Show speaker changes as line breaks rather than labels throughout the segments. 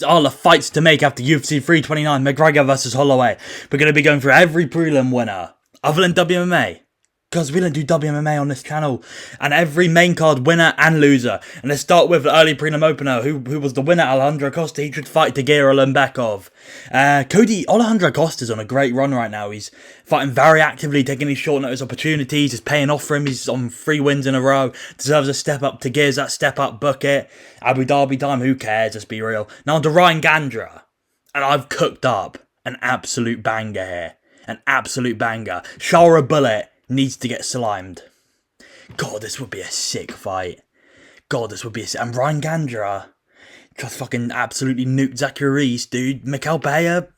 All the fights to make after UFC 329, McGregor versus Holloway. We're going to be going through every prelim winner, other than WMMA, because we don't do WMMA on this channel, and every main card winner and loser. And let's start with the early prelim opener, who was the winner, Alejandro Costa. He should fight Tagir Lembekov. Alejandro Costa's on a great run right now. He's fighting very actively, taking these short notice opportunities. It's paying off for him. He's on 3 wins in a row. Deserves a step up. Tagir's that step up, book it. Abu Dhabi time, who cares? Let's be real. Now on to Ryan Gandra. And I've cooked up an absolute banger here. An absolute banger. Shara Bullet needs to get slimed. God, this would be a sick fight. God, this would be a sick... And Ryan Gandra just fucking absolutely nuked Zachary Reese, dude. Mikel Pereira.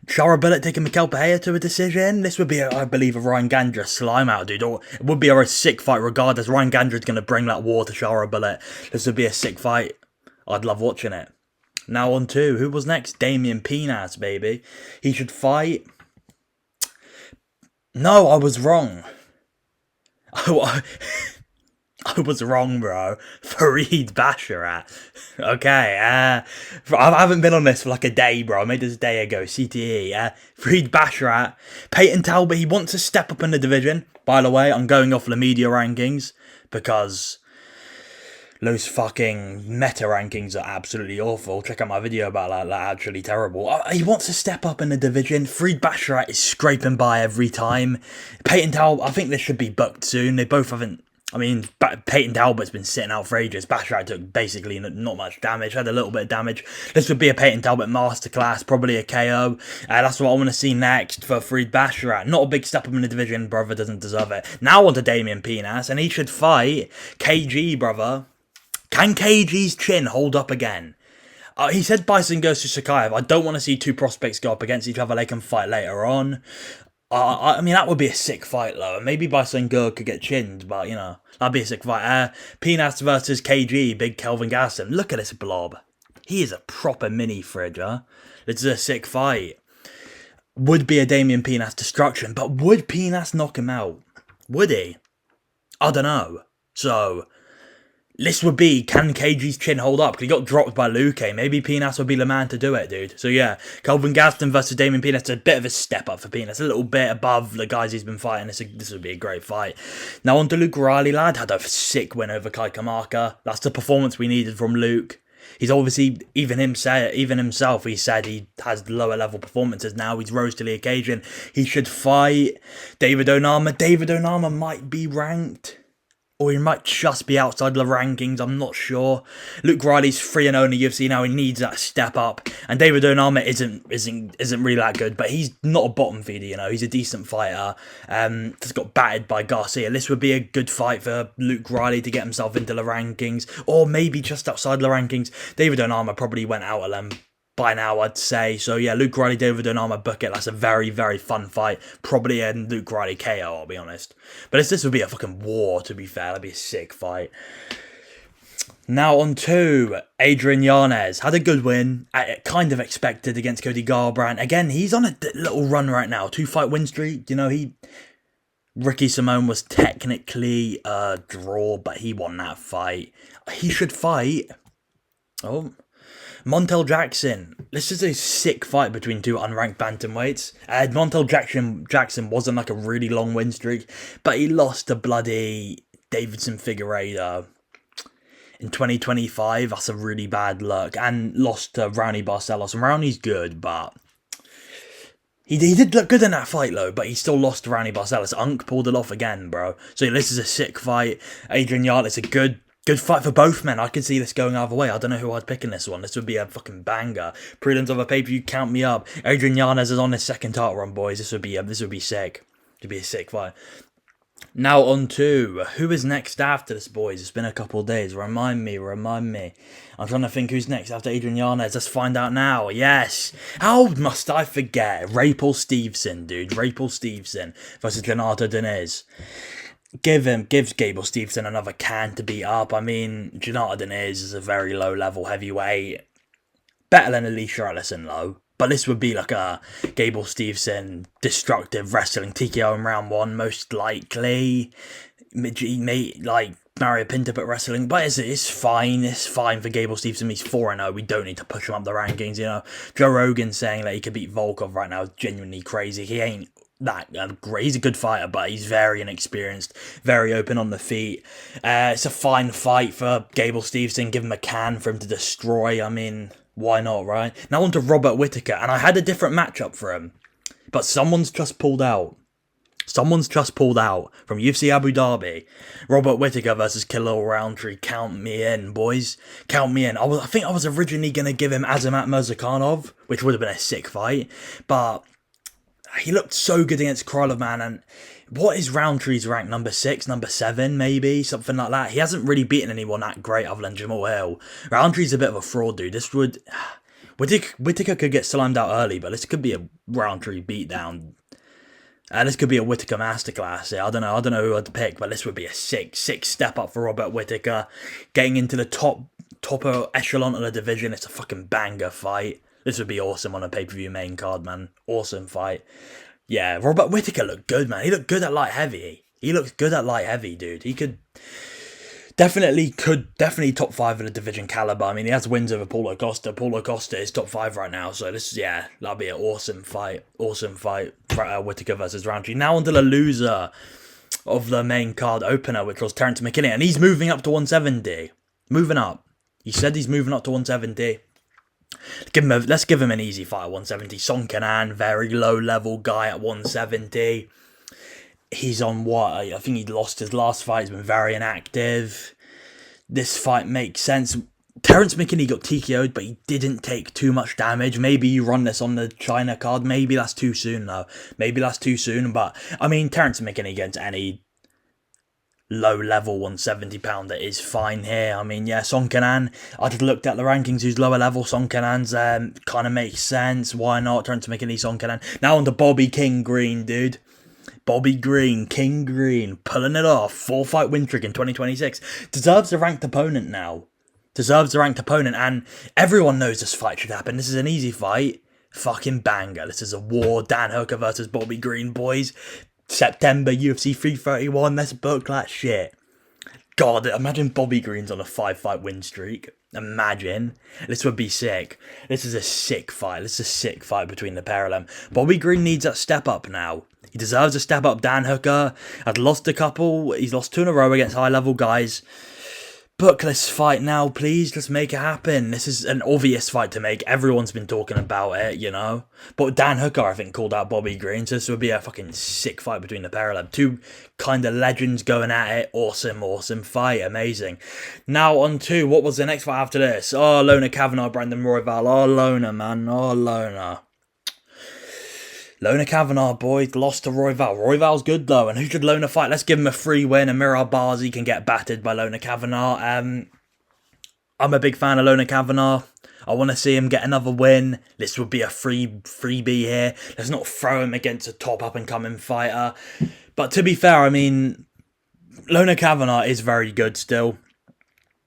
Shara Bullet taking Mikel Pereira to a decision. This would be, I believe, a Ryan Gandra slime out, dude. Or it would be a sick fight regardless. Ryan Gandra's going to bring that war to Shara Bullet. This would be a sick fight. I'd love watching it. Now on to, who was next? Damian Pinas, baby. He should fight... No, I was wrong. I was wrong, bro. Fareed Basharat. Okay, I haven't been on this for like a day, bro. I made this a day ago. CTE. Fareed Basharat. Peyton Talbot, he wants to step up in the division. By the way, I'm going off the media rankings because those fucking meta rankings are absolutely awful. Check out my video about that. They're actually terrible. He wants to step up in the division. Fareed Basharat is scraping by every time. Peyton Talbot, I think this should be booked soon. They both haven't... I mean, Peyton Talbot's been sitting out for ages. Basharat took basically not much damage, had a little bit of damage. This would be a Peyton Talbot masterclass, probably a KO. That's what I want to see next for Fareed Basharat. Not a big step up in the division, brother doesn't deserve it. Now on to Damian Pinas, and he should fight KG, brother. Can KG's chin hold up again? He said Bison goes to Shakayev. I don't want to see 2 prospects go up against each other. They can fight later on. I mean, that would be a sick fight, though. Maybe Bison Gurg could get chinned, but, you know, that'd be a sick fight. Pinas versus KG, big Kelvin Gaston. Look at this blob. He is a proper mini fridge, huh? This is a sick fight. Would be a Damian Pinas destruction, but would Pinas knock him out? Would he? I don't know. So... this would be, can KG's chin hold up? Because he got dropped by Luque. Maybe Pinas would be the man to do it, dude. So yeah, Kelvin Gaston versus Damian Pinas. It's a bit of a step up for Pinas. A little bit above the guys he's been fighting. This would be a great fight. Now on to Luke Riley, lad. Had a sick win over Kai Kamaka. That's the performance we needed from Luke. He's obviously, even himself, he said he has lower level performances now. He's rose to the occasion. He should fight David Onama. David Onama might be ranked, or he might just be outside the rankings, I'm not sure. Luke Riley's 3-0 in the UFC now, he needs that step up. And David Onama isn't really that good, but he's not a bottom feeder, you know. He's a decent fighter. Just got battered by Garcia. This would be a good fight for Luke Riley to get himself into the rankings, or maybe just outside the rankings. David Onama probably went out of them by now, I'd say. So yeah, Luke Riley, David Onama, book it. That's a very, very fun fight. Probably a Luke Riley KO, I'll be honest. But this would be a fucking war, to be fair. That'd be a sick fight. Now on to Adrian Yanez. Had a good win. Kind of expected against Cody Garbrandt. Again, he's on a little run right now. 2-fight win streak. You know, Ricky Simone was technically a draw, but he won that fight. He should fight... Montel Jackson. This is a sick fight between 2 unranked bantamweights. Montel Jackson wasn't like a really long win streak, but he lost to bloody Davidson Figueiredo in 2025. That's a really bad look. And lost to Raoni Barcelos. And Raoni's good, but he did look good in that fight, though, but he still lost to Raoni Barcelos. Unk pulled it off again, bro. So this is a sick fight. Adrian Yanez, a good fight for both men. I could see this going either way. I don't know who I'd pick in this one. This would be a fucking banger. Prelims of a pay-per-view, count me up. Adrian Yanez is on his second title run, boys. This would be sick. It'd be a sick fight. Now on to, who is next after this, boys? It's been a couple of days. Remind me. I'm trying to think who's next after Adrian Yanez. Let's find out now. Yes. How must I forget? Ray Paul Stevenson, dude. Ray Paul Stevenson versus Renato Diniz. Give Gable Stevenson another can to beat up. I mean, Jonathan Diniz is a very low-level heavyweight. Better than Alicia Ellison, though. But this would be like a Gable Stevenson destructive wrestling TKO in round 1, most likely. Like, Mario Pinto at wrestling, but it's fine. It's fine for Gable Stevenson. He's 4-0. We don't need to push him up the rankings, you know. Joe Rogan saying that he could beat Volkov right now is genuinely crazy. He ain't that great. He's a good fighter, but he's very inexperienced, very open on the feet. It's a fine fight for Gable Stevenson. Give him a can for him to destroy. I mean, why not, right? Now on to Robert Whittaker, and I had a different matchup for him, but someone's just pulled out. Someone's just pulled out from UFC Abu Dhabi. Robert Whittaker versus Khalil Roundtree. Count me in, boys. Count me in. I think I was originally going to give him Azamat Murzakanov, which would have been a sick fight. But he looked so good against Krylov, man. And what is Roundtree's rank? Number 6, number 7, maybe? Something like that. He hasn't really beaten anyone that great other than Jamal Hill. Roundtree's a bit of a fraud, dude. This would... Whittaker could get slimed out early, but this could be a Roundtree beatdown. This could be a Whittaker masterclass. Yeah, I don't know who I'd pick, but this would be a sick step up for Robert Whittaker. Getting into the top echelon of the division. It's a fucking banger fight. This would be awesome on a pay-per-view main card, man. Awesome fight. Yeah, Robert Whittaker looked good, man. He looked good at light heavy. He looks good at light heavy, dude. He could definitely top 5 of the division caliber. I mean, he has wins over Paulo Costa. Paulo Costa is top 5 right now, so that'll be an awesome fight. Awesome fight. Whittaker versus Roundtree. Now onto the loser of the main card opener, which was Terrence McKinney, and he's moving up to 170. Moving up. He said he's moving up to 170. Let's give him an easy fight at 170. Song Kanan, very low level guy at 170. He's on what? I think he lost his last fight. He's been very inactive. This fight makes sense. Terrence McKinney got TKO'd, but he didn't take too much damage. Maybe you run this on the China card. Maybe that's too soon, though. Maybe that's too soon. But, I mean, Terrence McKinney against any low-level 170-pounder is fine here. I mean, yeah, Song Kanan. I just looked at the rankings who's lower level. Song Kanan's kind of makes sense. Why not? Terrence McKinney, Song Kanan. Now on to Bobby King Green, dude. Bobby Green, King Green, pulling it off. 4-fight win streak in 2026. Deserves a ranked opponent now. Deserves a ranked opponent, and everyone knows this fight should happen. This is an easy fight. Fucking banger. This is a war. Dan Hooker versus Bobby Green, boys. September, UFC 331. Let's book that shit. God, imagine Bobby Green's on a 5-fight win streak. Imagine. This would be sick. This is a sick fight. This is a sick fight between the pair of them. Bobby Green needs that step up now. He deserves a step up. Dan Hooker had lost a couple. He's lost 2 in a row against high-level guys. Book this fight now, please. Just make it happen. This is an obvious fight to make. Everyone's been talking about it, you know. But Dan Hooker, I think, called out Bobby Green. So this would be a fucking sick fight between the pair of them. 2 kind of legends going at it. Awesome fight. Amazing. Now on to, what was the next fight after this? Oh, Lona Kavanagh, Brandon Royval. Oh, Lona, man. Oh, Lona. Lona Kavanagh, boys, lost to Royval. Royval's good, though, and who should Lona fight? Let's give him a free win. Amir Albazi can get battered by Lona Kavanagh. I'm a big fan of Lona Kavanagh. I want to see him get another win. This would be a freebie here. Let's not throw him against a top up-and-coming fighter. But to be fair, I mean, Lona Kavanagh is very good still.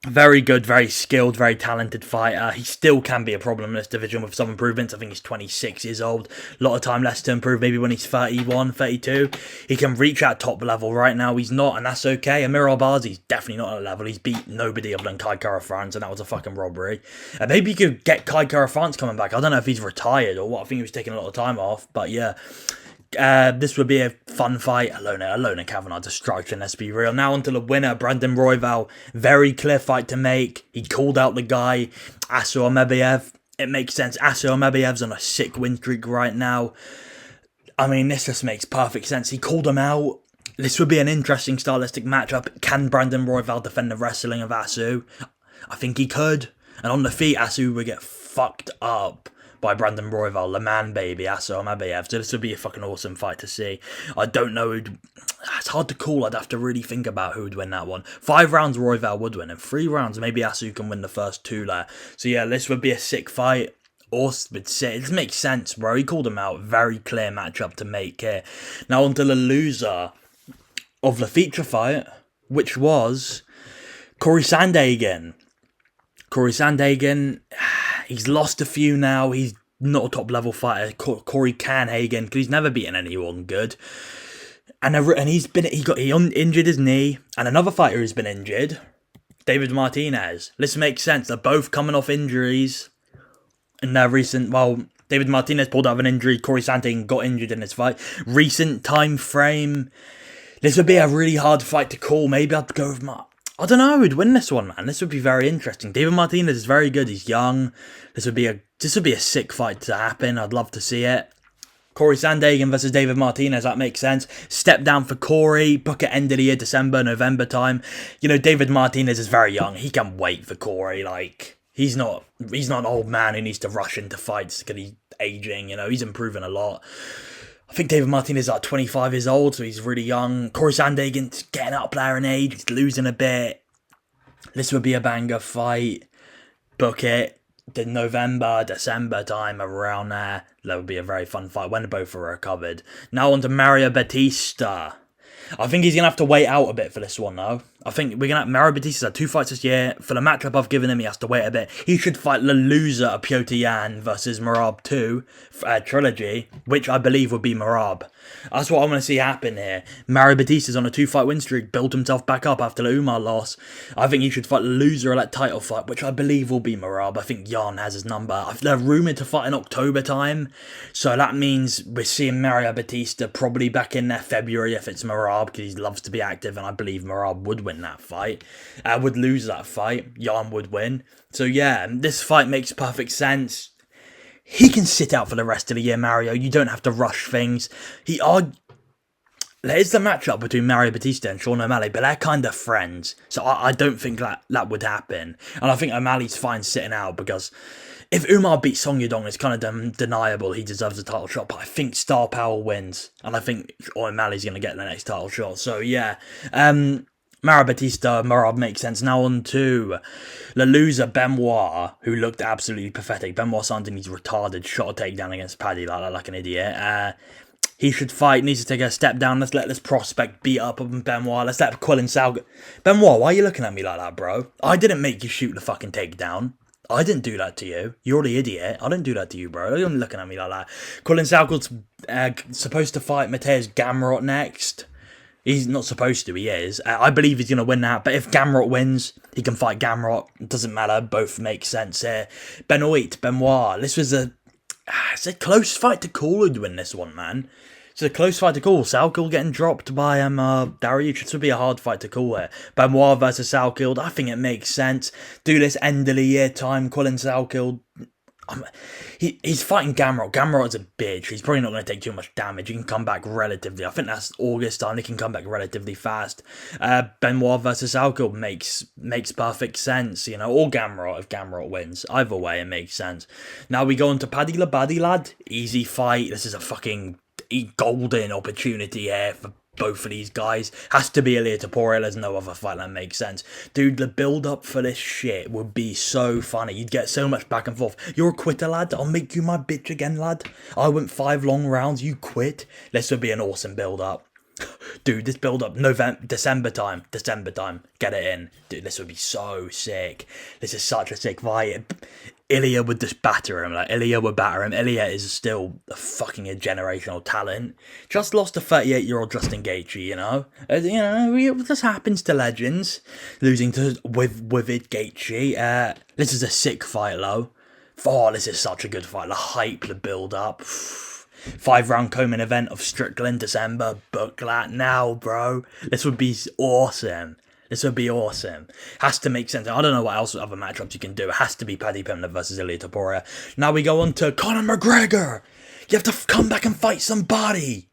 Very good, very skilled, very talented fighter. He still can be a problem in this division with some improvements. I think he's 26 years old. A lot of time left to improve. Maybe when he's 31, 32. He can reach that top level. Right now, he's not, and that's okay. Amir Albazi's definitely not at a level. He's beat nobody other than Kai Kara France, and that was a fucking robbery. And maybe you could get Kai Kara France coming back. I don't know if he's retired or what. I think he was taking a lot of time off, but yeah. This would be a fun fight. Lona Kavanagh destruction, let's be real. Now onto the winner, Brandon Royval. Very clear fight to make. He called out the guy, Asur Mebiev. It makes sense. Asur Mebiev's on a sick win streak right now. I mean, this just makes perfect sense. He called him out. This would be an interesting stylistic matchup. Can Brandon Royval defend the wrestling of Asur? I think he could. And on the feet, Asur would get fucked up by Brandon Royval, the man baby, Asur Mebiev. So this would be a fucking awesome fight to see. I don't know it's hard to call. I'd have to really think about who would win that one. 5 rounds Royval would win, and 3 rounds maybe Asur can win the first 2 there. So yeah, this would be a sick fight. Awesome, it makes sense, bro. He called him out. Very clear matchup to make here. Now on to the loser of the feature fight, which was Corey Sandhagen. Corey Sandhagen, he's lost a few now. He's not a top level fighter. Corey Canhagen, because he's never beaten anyone good. And he injured his knee, and another fighter who's been injured, David Martinez. This makes sense. They're both coming off injuries in their recent. Well, David Martinez pulled out of an injury. Corey Sandhagen got injured in this fight. Recent time frame. This would be a really hard fight to call. Maybe I'd go with I don't know who'd win this one, man. This would be very interesting. David Martinez is very good. He's young. This would be a sick fight to happen. I'd love to see it. Corey Sandhagen versus David Martinez, that makes sense. Step down for Corey, book at end of the year, December, November time. You know, David Martinez is very young. He can wait for Corey. Like, he's not an old man who needs to rush into fights because he's aging. You know, he's improving a lot. I think David Martinez is like 25 years old, so he's really young. Corey Sandhagen's getting up there in age. He's losing a bit. This would be a banger fight. Book it. The November, December time around there. That would be a very fun fight when both are recovered. Now on to Mario Batista. I think he's going to have to wait out a bit for this one, though. I think we're going to have Mario Batista's had 2 fights this year. For the matchup I've given him, he has to wait a bit. He should fight the loser of Piotr Yan versus Merab 2 trilogy, which I believe would be Merab. That's what I want to see happen here. Mario Batista's on a 2-fight win streak, built himself back up after the Umar loss. I think he should fight the loser of that title fight, which I believe will be Merab. I think Yan has his number. They're rumoured to fight in October time, so that means we're seeing Mario Batista probably back in there February if it's Merab, because he loves to be active, and I believe Merab would win that fight. Would lose that fight. Yan would win. So yeah, this fight makes perfect sense. He can sit out for the rest of the year, Mario. You don't have to rush things. There's the matchup between Mario Batista and Sean O'Malley, but they're kind of friends. So I don't think that would happen. And I think O'Malley's fine sitting out, because if Umar beats Song Yadong, it's kind of undeniable he deserves a title shot. But I think Star Power wins. And I think O'Malley's going to get the next title shot. So yeah, Mario Batista, Merab makes sense. Now on to the loser, Benoit, who looked absolutely pathetic. Benoit Sandin, he's retarded, shot a takedown against Paddy like an idiot. He should fight, needs to take a step down. Let's let this prospect beat up on Benoit. Let's let Quillen Sal... Benoit, why are you looking at me like that, bro? I didn't make you shoot the fucking takedown. I didn't do that to you. You're the idiot. I didn't do that to you, bro. You're looking at me like that. Quillen Salgood's supposed to fight Mateusz Gamrot next. He's not supposed to, he is. I believe he's going to win that, but if Gamrot wins, he can fight Gamrot. It doesn't matter, both make sense here. Benoit, this was it's a close fight to call who'd win this one, man. It's a close fight to call. Salkild getting dropped by Dariush. This would be a hard fight to call here. Benoit versus Salkild, I think it makes sense. Do this end of the year time, Quillen Salkild. He's fighting Gamrot. Gamrot is a bitch. He's probably not going to take too much damage. He can come back relatively. I think that's August time. He can come back relatively fast. Benoit versus Alkild makes perfect sense. You know, or Gamrot if Gamrot wins. Either way, it makes sense. Now we go on to Paddy Labaddy, lad. Easy fight. This is a fucking golden opportunity here for both of these guys. Has to be Ilia Topuria. There's no other fight that makes sense. Dude, the build-up for this shit would be so funny. You'd get so much back and forth. You're a quitter, lad. I'll make you my bitch again, lad. I went 5 long rounds. You quit. This would be an awesome build-up. Dude, this build-up, December time. Get it in. Dude, this would be so sick. This is such a sick fight. Ilia would just batter him. Ilia would batter him. Ilia is still a generational talent. Just lost to 38-year-old Justin Gaethje, you know? It just happens to legends. Losing to Wivid Gaethje. This is a sick fight, though. Oh, this is such a good fight. The hype, the build-up. 5-round co-main event of Strickland, December. Book that now, bro. This would be awesome. Has to make sense. I don't know what else other matchups you can do. It has to be Paddy Pimblett versus Ilia Topuria. Now we go on to Conor McGregor. You have to come back and fight somebody.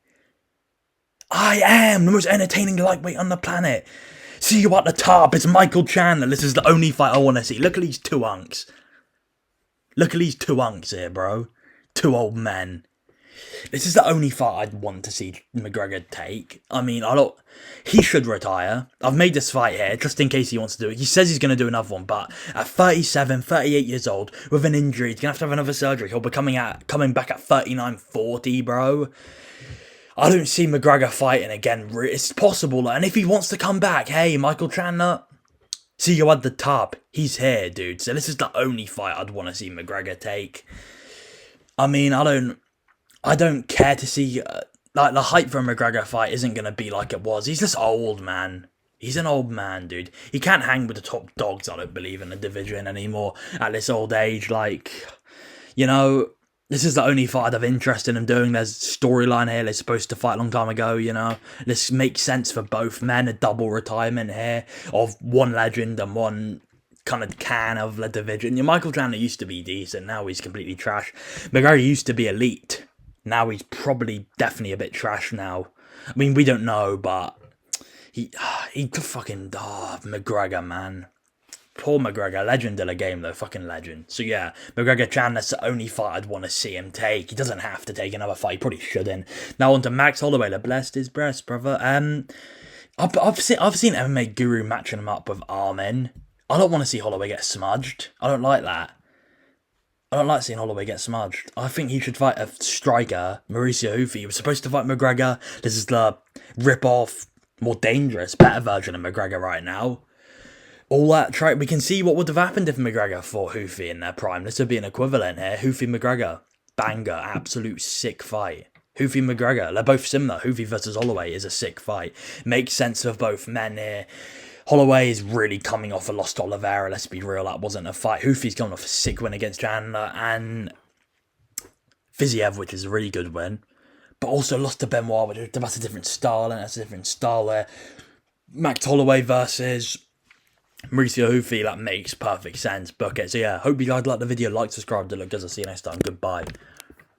I am the most entertaining lightweight on the planet. See you at the top. It's Michael Chandler. This is the only fight I want to see. Look at these 2 unks. Look at these 2 unks here, bro. 2 old men. This is the only fight I'd want to see McGregor take. I mean, he should retire. I've made this fight here just in case he wants to do it. He says he's going to do another one, but at 37, 38 years old, with an injury, he's going to have another surgery. He'll be coming back at 39, 40, bro. I don't see McGregor fighting again. It's possible, and if he wants to come back, hey, Michael Chandler, see you at the top. He's here, dude. So this is the only fight I'd want to see McGregor take. I mean, I don't care to see like the hype for a McGregor fight isn't gonna be like it was. He's just old, man. He's an old man, dude. He can't hang with the top dogs, I don't believe, in the division anymore at this old age. Like, you know, this is the only fight I'd have interest in him doing. There's storyline here. They're supposed to fight a long time ago, you know. This makes sense for both men. A double retirement here of one legend and one kind of can of the division. Michael Chandler used to be decent. Now he's completely trash. McGregor used to be elite. Now he's probably definitely a bit trash now. I mean, we don't know, but he fucking, McGregor, man. Poor McGregor, legend of the game though, fucking legend. So yeah, McGregor Chandler's the only fight I'd want to see him take. He doesn't have to take another fight, he probably shouldn't. Now on to Max Holloway, the blessed his breast, brother. I've seen MMA Guru matching him up with Armin. I don't want to see Holloway get smudged. I don't like that. I don't like seeing Holloway get smudged. I think he should fight a striker, Mauricio Houthi. He was supposed to fight McGregor. This is the rip-off, more dangerous, better version of McGregor right now. All that try, we can see what would have happened if McGregor fought Houthi in their prime. This would be an equivalent here. Houthi McGregor, banger, absolute sick fight. Houthi McGregor, they're both similar. Houthi versus Holloway is a sick fight. Makes sense of both men here. Holloway is really coming off a loss to Oliveira. Let's be real, that wasn't a fight. Houthi's coming off a sick win against Chandler and Fiziev, which is a really good win, but also lost to Benoit, which that's a different style, and that's a different style there. Max Holloway versus Mauricio Houthi, that makes perfect sense. But okay, so yeah, hope you guys liked the video. Like, subscribe to look, guys. I'll see you next time. Goodbye.